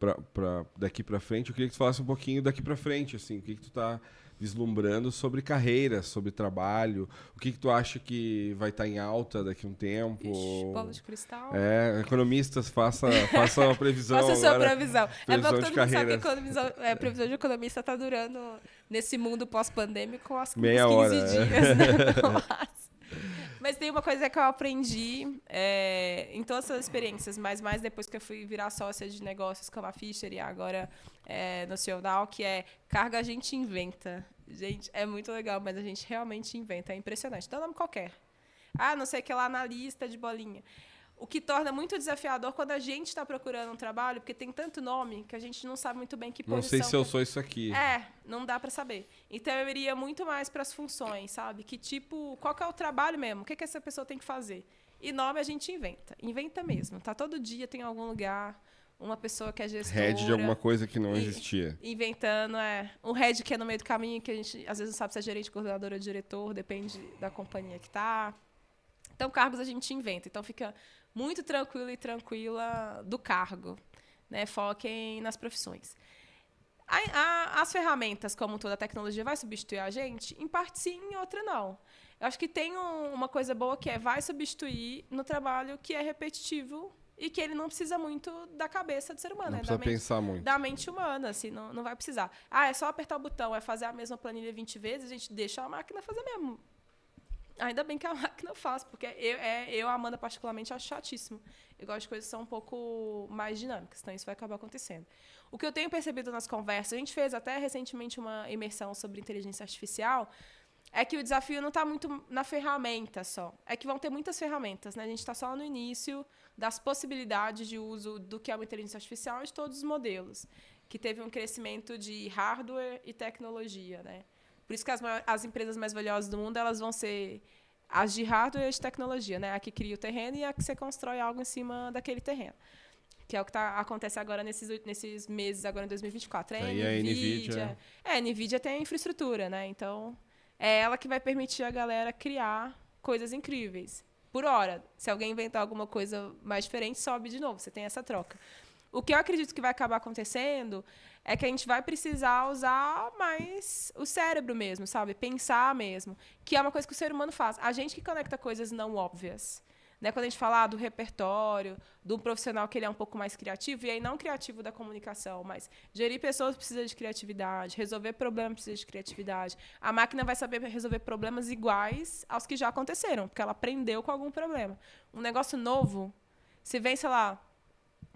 daqui para frente. Eu queria que tu falasse um pouquinho daqui para frente, assim, o que tu está vislumbrando sobre carreira, sobre trabalho, o que tu acha que vai estar em alta daqui a um tempo? Bola de cristal. Economistas, faça uma previsão. Faça a sua agora, previsão. É bom que todo mundo sabe carreira. que a previsão de economista está durando nesse mundo pós-pandêmico uns 15 Meia hora, dias, né? Mas tem uma coisa que eu aprendi em todas essas experiências, mas mais depois que eu fui virar sócia de negócios como a Fisher e agora no Ciodal, que é carga a gente inventa. Gente, é muito legal, mas a gente realmente inventa. É impressionante. Dá um nome qualquer. Não sei o que lá, analista de bolinha. O que torna muito desafiador quando a gente está procurando um trabalho, porque tem tanto nome que a gente não sabe muito bem que posição... Não sei se eu sou isso aqui. Não dá para saber. Então, eu iria muito mais para as funções, sabe? Qual que é o trabalho mesmo? O que essa pessoa tem que fazer? E nome a gente inventa. Inventa mesmo. Tá todo dia, tem em algum lugar, uma pessoa que é gestora... Head de alguma coisa que não existia. Inventando, um head que é no meio do caminho, que a gente às vezes não sabe se é gerente, coordenador ou diretor, depende da companhia que tá. Então, cargos a gente inventa. Então, fica muito tranquilo e tranquila do cargo, né? Foquem nas profissões. As ferramentas, como toda a tecnologia, vai substituir a gente? Em parte sim, em outra não. Eu acho que tem uma coisa boa que vai substituir no trabalho que é repetitivo e que ele não precisa muito da cabeça do ser humano. Não precisa pensar muito. Da mente humana, assim, não vai precisar. É só apertar o botão, é fazer a mesma planilha 20 vezes, a gente deixa a máquina fazer mesmo. Ainda bem que a máquina faz, porque eu, Amanda, particularmente, acho chatíssimo. Eu gosto de coisas que são um pouco mais dinâmicas, então isso vai acabar acontecendo. O que eu tenho percebido nas conversas, a gente fez até recentemente uma imersão sobre inteligência artificial, é que o desafio não está muito na ferramenta só. É que vão ter muitas ferramentas, né? A gente está só no início das possibilidades de uso do que é uma inteligência artificial e de todos os modelos, que teve um crescimento de hardware e tecnologia, né? Por isso que as empresas mais valiosas do mundo elas vão ser as de hardware e de tecnologia, né? A que cria o terreno e a que você constrói algo em cima daquele terreno. Que é o que acontece agora nesses meses, agora em 2024. Aí a NVIDIA... A NVIDIA tem a infraestrutura, né? Então, é ela que vai permitir a galera criar coisas incríveis. Por hora, se alguém inventar alguma coisa mais diferente, sobe de novo. Você tem essa troca. O que eu acredito que vai acabar acontecendo é que a gente vai precisar usar mais o cérebro mesmo, sabe? Pensar mesmo. Que é uma coisa que o ser humano faz. A gente que conecta coisas não óbvias. Né? Quando a gente fala do repertório, de um profissional que ele é um pouco mais criativo, e aí não criativo da comunicação, mas gerir pessoas precisa de criatividade, resolver problemas precisa de criatividade. A máquina vai saber resolver problemas iguais aos que já aconteceram, porque ela aprendeu com algum problema. Um negócio novo, se vem, sei lá...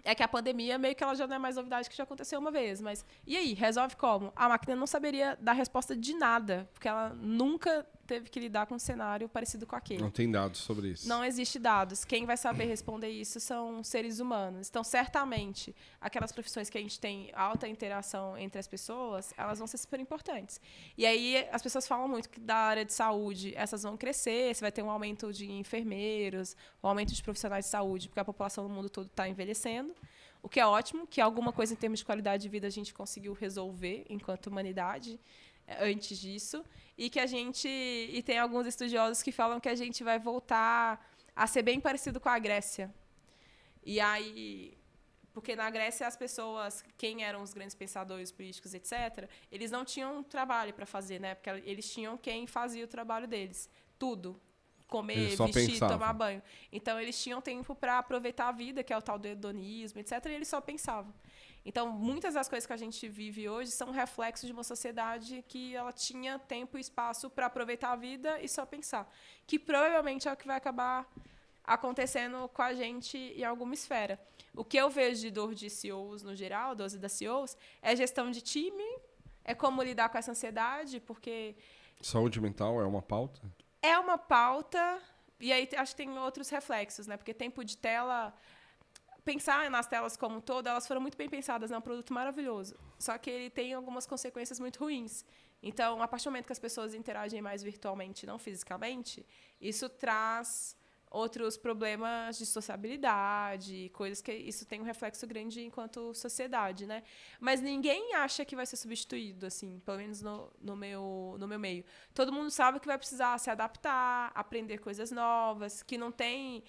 É que a pandemia, meio que ela já não é mais novidade, que já aconteceu uma vez. Mas, e aí, resolve como? A máquina não saberia dar resposta de nada, porque ela nunca teve que lidar com um cenário parecido com aquele. Não tem dados sobre isso. Não existe dados. Quem vai saber responder isso são seres humanos. Então, certamente, aquelas profissões que a gente tem alta interação entre as pessoas, elas vão ser super importantes. E aí, as pessoas falam muito que da área de saúde, essas vão crescer, você vai ter um aumento de enfermeiros, um aumento de profissionais de saúde, porque a população no mundo todo está envelhecendo. O que é ótimo, que alguma coisa em termos de qualidade de vida a gente conseguiu resolver enquanto humanidade antes disso, e que a gente, e tem alguns estudiosos que falam que a gente vai voltar a ser bem parecido com a Grécia. E aí, porque na Grécia as pessoas, quem eram os grandes pensadores políticos, etc., eles não tinham trabalho para fazer, né? Porque eles tinham quem fazia o trabalho deles, tudo. Comer, vestir, pensavam. tomar banho. Então, eles tinham tempo para aproveitar a vida, que é o tal do hedonismo, etc., e eles só pensavam. Então, muitas das coisas que a gente vive hoje são reflexos de uma sociedade que ela tinha tempo e espaço para aproveitar a vida e só pensar. Que provavelmente é o que vai acabar acontecendo com a gente em alguma esfera. O que eu vejo de dor de CEOs no geral, das CEOs, é gestão de time, é como lidar com essa ansiedade, porque... Saúde mental é uma pauta? É uma pauta, e aí acho que tem outros reflexos, né? Porque tempo de tela, pensar nas telas como um todo, elas foram muito bem pensadas, é um produto maravilhoso. Só que ele tem algumas consequências muito ruins. Então, a partir do momento que as pessoas interagem mais virtualmente, não fisicamente, isso traz outros problemas de sociabilidade, coisas que isso tem um reflexo grande enquanto sociedade, né? Mas ninguém acha que vai ser substituído, assim, pelo menos no meu meio. Todo mundo sabe que vai precisar se adaptar, aprender coisas novas, que não tem...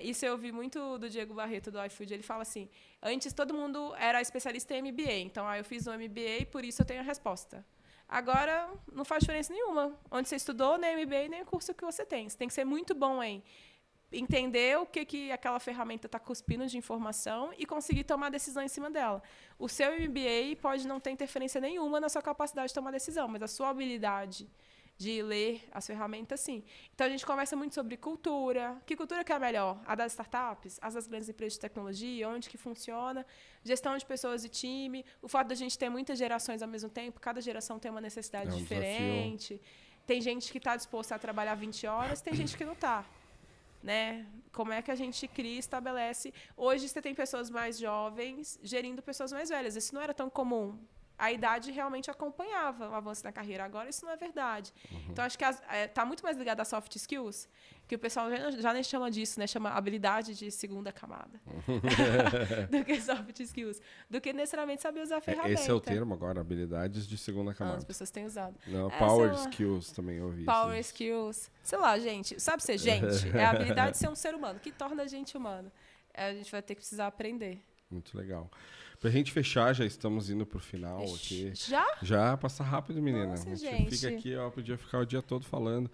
isso eu ouvi muito do Diego Barreto, do iFood. Ele fala assim, antes todo mundo era especialista em MBA, então eu fiz um MBA e por isso eu tenho a resposta. Agora, não faz diferença nenhuma. Onde você estudou, nem MBA, nem o curso que você tem. Você tem que ser muito bom em entender o que aquela ferramenta está cuspindo de informação e conseguir tomar decisão em cima dela. O seu MBA pode não ter interferência nenhuma na sua capacidade de tomar decisão, mas a sua habilidade de ler as ferramentas, sim. Então, a gente conversa muito sobre cultura. Que cultura que é a melhor? A das startups? As das grandes empresas de tecnologia? Onde que funciona? Gestão de pessoas e time. O fato da gente ter muitas gerações ao mesmo tempo. Cada geração tem uma necessidade diferente. Desafio. Tem gente que está disposta a trabalhar 20 horas, tem gente que não está. Né? Como é que a gente cria e estabelece... Hoje, você tem pessoas mais jovens gerindo pessoas mais velhas. Isso não era tão comum. A idade realmente acompanhava o avanço da carreira. Agora, isso não é verdade. Então, acho que está muito mais ligado a soft skills, que o pessoal já nem chama disso, né? Chama habilidade de segunda camada. Do que soft skills. Do que necessariamente saber usar a ferramenta. Esse é o termo agora, habilidades de segunda camada. As pessoas têm usado. Não, power skills também eu ouvi. Power skills. Sei lá, gente. Sabe ser gente? É a habilidade de ser um ser humano, que torna a gente humano. A gente vai ter que precisar aprender. Muito legal. Pra gente fechar, já estamos indo pro final aqui. Já? Já, passa rápido, menina. Nossa, a gente gente. fica aqui, ó, podia ficar o dia todo falando.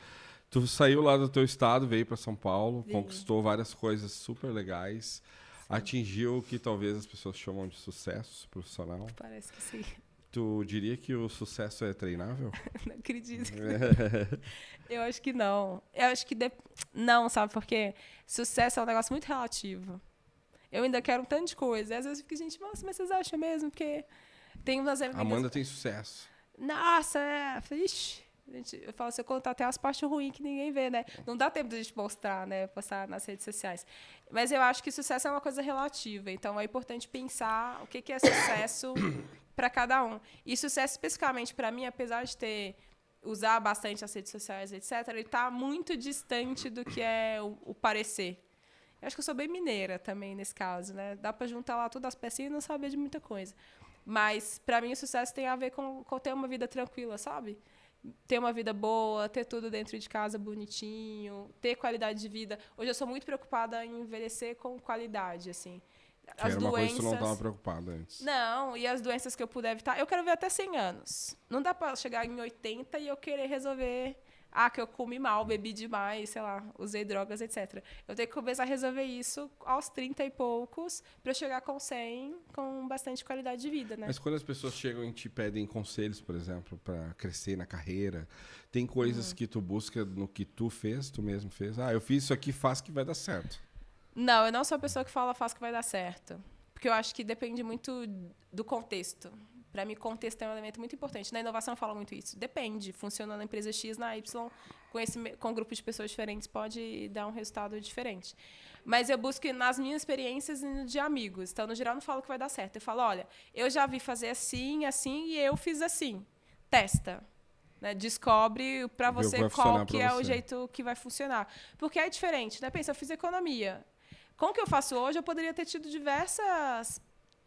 Tu saiu lá do teu estado, veio para São Paulo, conquistou várias coisas super legais, atingiu o que talvez as pessoas chamam de sucesso profissional. Parece que sim. Tu diria que o sucesso é treinável? Não acredito. Eu acho que não. Eu acho que não, sabe por quê? Sucesso é um negócio muito relativo. Eu ainda quero um tanto de coisa. Às vezes eu fico, gente, nossa, mas vocês acham mesmo? Porque tem umas amigas... Amanda tem sucesso. Nossa, ixi. Eu falo assim, eu conto até as partes ruins que ninguém vê, né? Não dá tempo de a gente mostrar, né? Postar nas redes sociais. Mas eu acho que sucesso é uma coisa relativa. Então, é importante pensar o que é sucesso para cada um. E sucesso, especificamente, para mim, apesar de usar bastante as redes sociais, etc., ele está muito distante do que é o parecer. Eu acho que eu sou bem mineira também, nesse caso, né? Dá para juntar lá todas as pecinhas e não saber de muita coisa. Mas, para mim, o sucesso tem a ver com ter uma vida tranquila, sabe? Ter uma vida boa, ter tudo dentro de casa bonitinho, ter qualidade de vida. Hoje eu sou muito preocupada em envelhecer com qualidade, assim. Que era uma coisa que tu não estava preocupada antes. Não, e as doenças que eu puder evitar, eu quero ver até 100 anos. Não dá para chegar em 80 e eu querer resolver... que eu comi mal, bebi demais, sei lá, usei drogas, etc. Eu tenho que começar a resolver isso aos 30 e poucos para eu chegar com 100 com bastante qualidade de vida, né? Mas quando as pessoas chegam e te pedem conselhos, por exemplo, para crescer na carreira, tem coisas que tu busca no que tu fez, tu mesmo fez? Eu fiz isso aqui, faz que vai dar certo. Não, eu não sou a pessoa que fala faz que vai dar certo. Porque eu acho que depende muito do contexto. Para mim, contexto é um elemento muito importante. Na inovação eu falo muito isso. Depende. Funciona na empresa X, na Y, com um grupo de pessoas diferentes, pode dar um resultado diferente. Mas eu busco nas minhas experiências de amigos. Então, no geral, não falo que vai dar certo. Eu falo, olha, eu já vi fazer assim, assim, e eu fiz assim. Testa. Né? Descobre para você qual que é o jeito que vai funcionar. Porque é diferente. Né? Pensa, eu fiz economia. Com o que eu faço hoje, eu poderia ter tido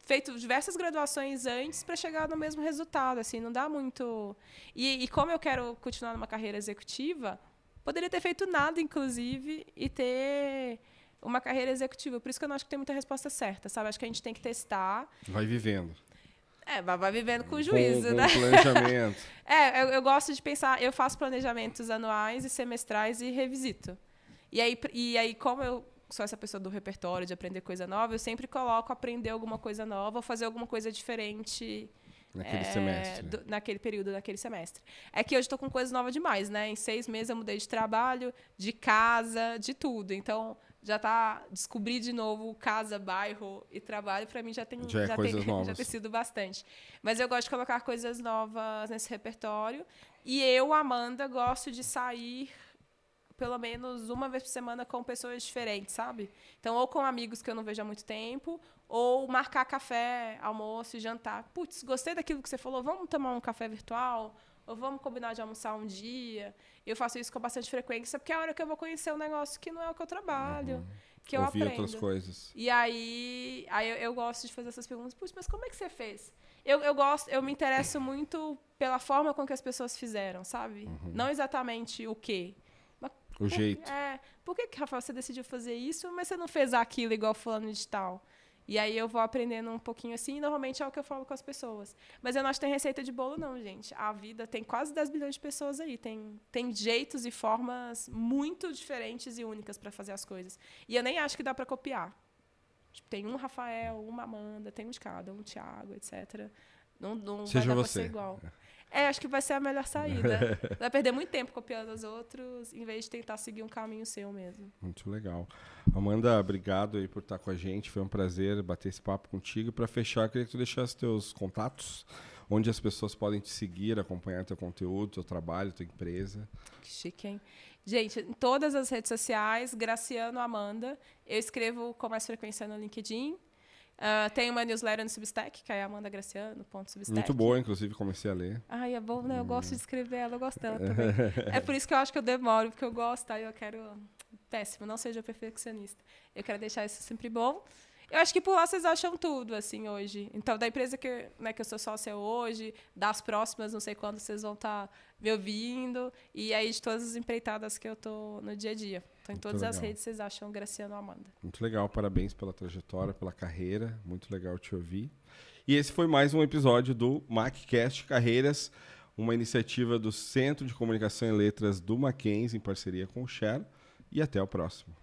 feito diversas graduações antes para chegar no mesmo resultado, assim, não dá muito... E como eu quero continuar numa carreira executiva, poderia ter feito nada, inclusive, e ter uma carreira executiva. Por isso que eu não acho que tem muita resposta certa, sabe? Acho que a gente tem que testar. Vai vivendo. Vai vivendo com juízo, né? Com planejamento. Eu gosto de pensar... Eu faço planejamentos anuais e semestrais e revisito. E aí como eu sou essa pessoa do repertório, de aprender coisa nova, eu sempre coloco aprender alguma coisa nova, fazer alguma coisa diferente naquele semestre. Naquele período, naquele semestre. É que hoje estou com coisas novas demais, né? Em 6 meses eu mudei de trabalho, de casa, de tudo. Então, descobrir de novo casa, bairro e trabalho, para mim já tem sido bastante. Mas eu gosto de colocar coisas novas nesse repertório. E eu, Amanda, gosto de sair pelo menos uma vez por semana com pessoas diferentes, sabe? Então, ou com amigos que eu não vejo há muito tempo, ou marcar café, almoço e jantar. Putz, gostei daquilo que você falou, vamos tomar um café virtual? Ou vamos combinar de almoçar um dia? Eu faço isso com bastante frequência, porque é a hora que eu vou conhecer um negócio que não é o que eu trabalho, que eu aprendo. Ouvir outras coisas. E aí eu gosto de fazer essas perguntas. Putz, mas como é que você fez? Eu me interesso muito pela forma com que as pessoas fizeram, sabe? Não exatamente o quê. O jeito. Por que, Rafael, você decidiu fazer isso, mas você não fez aquilo igual fulano de tal? E aí eu vou aprendendo um pouquinho assim, e normalmente é o que eu falo com as pessoas. Mas eu não acho que tem receita de bolo, não, gente. A vida tem quase 10 bilhões de pessoas aí. Tem jeitos e formas muito diferentes e únicas para fazer as coisas. E eu nem acho que dá para copiar. Tipo, tem um Rafael, uma Amanda, tem um de cada, um Thiago, etc. Não Seja vai dar você. Pra ser igual. Acho que vai ser a melhor saída. Vai perder muito tempo copiando os outros, em vez de tentar seguir um caminho seu mesmo. Muito legal. Amanda, obrigado aí por estar com a gente. Foi um prazer bater esse papo contigo. Para fechar, eu queria que tu deixasse teus contatos, onde as pessoas podem te seguir, acompanhar teu conteúdo, teu trabalho, tua empresa. Que chique, hein? Gente, em todas as redes sociais, Graciano Amanda. Eu escrevo com mais frequência no LinkedIn. Tem uma newsletter no Substack, que é amandagraciano.substack. Muito boa, inclusive, comecei a ler. Ai, é bom, né? Eu gosto de escrever ela, eu gosto dela também. É por isso que eu acho que eu demoro, porque eu gosto, aí eu quero... Péssimo, não seja perfeccionista. Eu quero deixar isso sempre bom. Eu acho que por lá vocês acham tudo, assim, hoje. Então, da empresa que eu sou sócia hoje, das próximas, não sei quando vocês vão estar me ouvindo, e aí de todas as empreitadas que eu tô no dia a dia. Então, em todas as redes, vocês acham Graciano Amanda. Muito legal, parabéns pela trajetória, pela carreira, muito legal te ouvir. E esse foi mais um episódio do MacCast Carreiras, uma iniciativa do Centro de Comunicação e Letras do Mackenzie, em parceria com o Share, e até o próximo.